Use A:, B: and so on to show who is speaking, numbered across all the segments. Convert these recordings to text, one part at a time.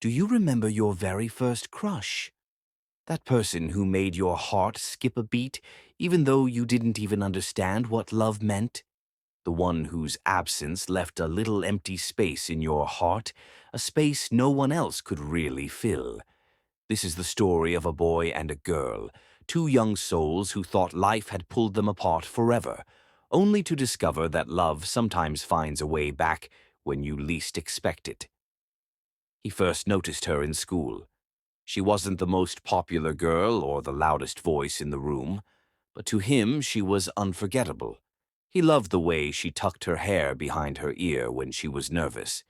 A: Do you remember your very first crush? That person who made your heart skip a beat, even though you didn't even understand what love meant? The one whose absence left a little empty space in your heart, a space no one else could really fill. This is the story of a boy and a girl, two young souls who thought life had pulled them apart forever, only to discover that love sometimes finds a way back when you least expect it. He first noticed her in school. She wasn't the most popular girl or the loudest voice in the room, but to him she was unforgettable. He loved the way she tucked her hair behind her ear when she was nervous.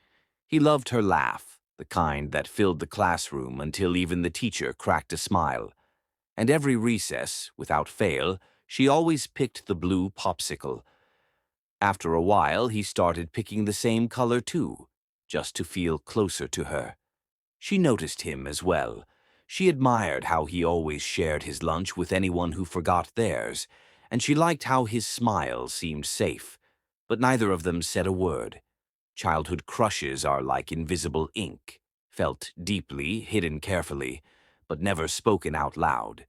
A: He loved her laugh, the kind that filled the classroom until even the teacher cracked a smile. And every recess, without fail, she always picked the blue popsicle. After a while, he started picking the same color too, just to feel closer to her. She noticed him as well. She admired how he always shared his lunch with anyone who forgot theirs, and she liked how his smile seemed safe, but neither of them said a word. Childhood crushes are like invisible ink, felt deeply, hidden carefully, but never spoken out loud.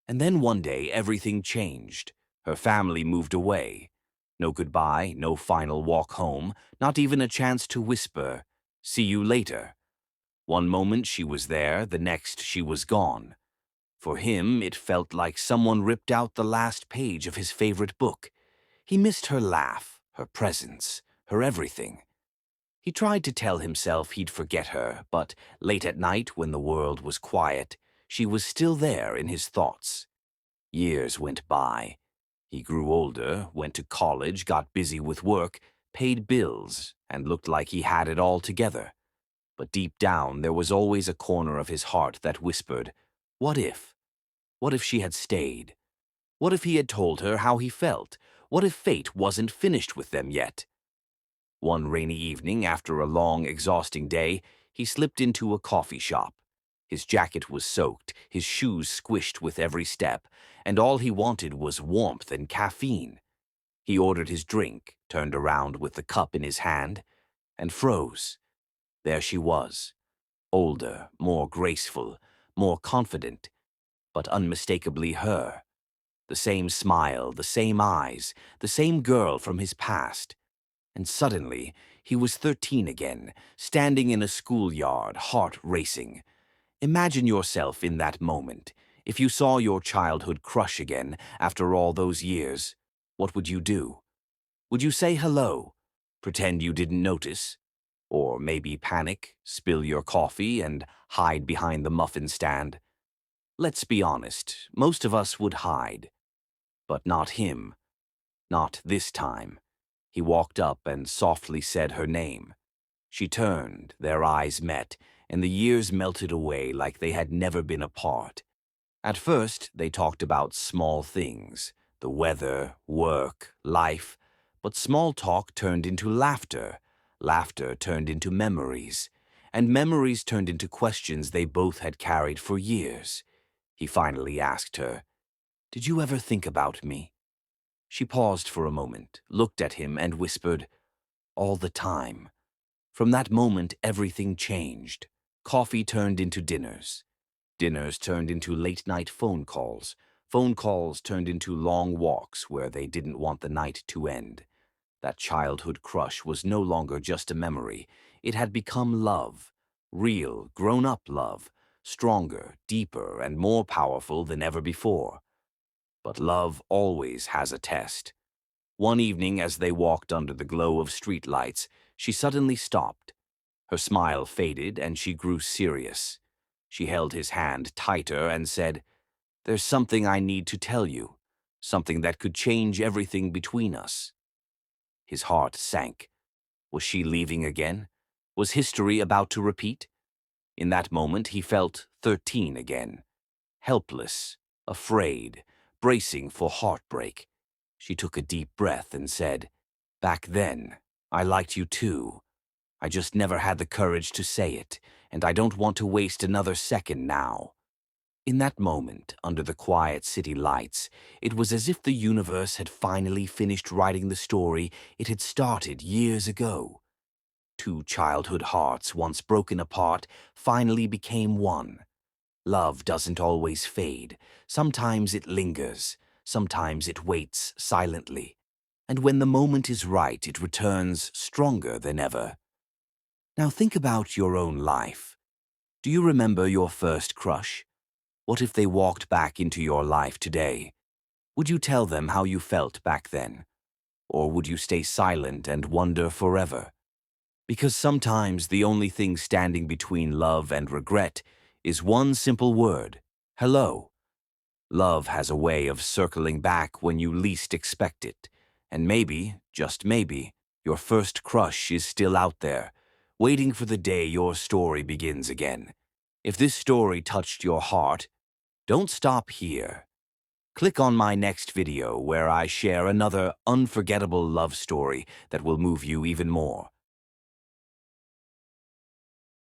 A: And then one day everything changed. Her family moved away. No goodbye, no final walk home, not even a chance to whisper, "See you later." One moment she was there, the next she was gone. For him, it felt like someone ripped out the last page of his favorite book. He missed her laugh, her presence, her everything. He tried to tell himself he'd forget her, but late at night when the world was quiet, she was still there in his thoughts. Years went by. He grew older, went to college, got busy with work, paid bills, and looked like he had it all together. But deep down, there was always a corner of his heart that whispered, what if? What if she had stayed? What if he had told her how he felt? What if fate wasn't finished with them yet? One rainy evening, after a long, exhausting day, he slipped into a coffee shop. His jacket was soaked, his shoes squished with every step, and all he wanted was warmth and caffeine. He ordered his drink, turned around with the cup in his hand, and froze. There she was, older, more graceful, more confident, but unmistakably her. The same smile, the same eyes, the same girl from his past. And suddenly, he was 13 again, standing in a schoolyard, heart racing. Imagine yourself in that moment. If you saw your childhood crush again after all those years, what would you do? Would you say hello? Pretend you didn't notice? Or maybe panic, spill your coffee, and hide behind the muffin stand? Let's be honest, most of us would hide. But not him. Not this time. He walked up and softly said her name. She turned, their eyes met, and the years melted away like they had never been apart. At first, they talked about small things, the weather, work, life, but small talk turned into laughter, laughter turned into memories, and memories turned into questions they both had carried for years. He finally asked her, "Did you ever think about me?" She paused for a moment, looked at him, and whispered, "All the time." From that moment, everything changed. Coffee turned into dinners. Dinners turned into late-night phone calls. Phone calls turned into long walks where they didn't want the night to end. That childhood crush was no longer just a memory. It had become love. Real, grown-up love. Stronger, deeper, and more powerful than ever before. But love always has a test. One evening, as they walked under the glow of streetlights, she suddenly stopped. Her smile faded, and she grew serious. She held his hand tighter and said, "There's something I need to tell you, something that could change everything between us." His heart sank. Was she leaving again? Was history about to repeat? In that moment, he felt 13 again. Helpless, afraid, bracing for heartbreak. She took a deep breath and said, "Back then, I liked you too. I just never had the courage to say it, and I don't want to waste another second now." In that moment, under the quiet city lights, it was as if the universe had finally finished writing the story it had started years ago. Two childhood hearts, once broken apart, finally became one. Love doesn't always fade. Sometimes it lingers. Sometimes it waits silently. And when the moment is right, it returns stronger than ever. Now think about your own life. Do you remember your first crush? What if they walked back into your life today? Would you tell them how you felt back then? Or would you stay silent and wonder forever? Because sometimes the only thing standing between love and regret is one simple word: hello. Love has a way of circling back when you least expect it. And maybe, just maybe, your first crush is still out there, waiting for the day your story begins again. If this story touched your heart, don't stop here. Click on my next video where I share another unforgettable love story that will move you even more.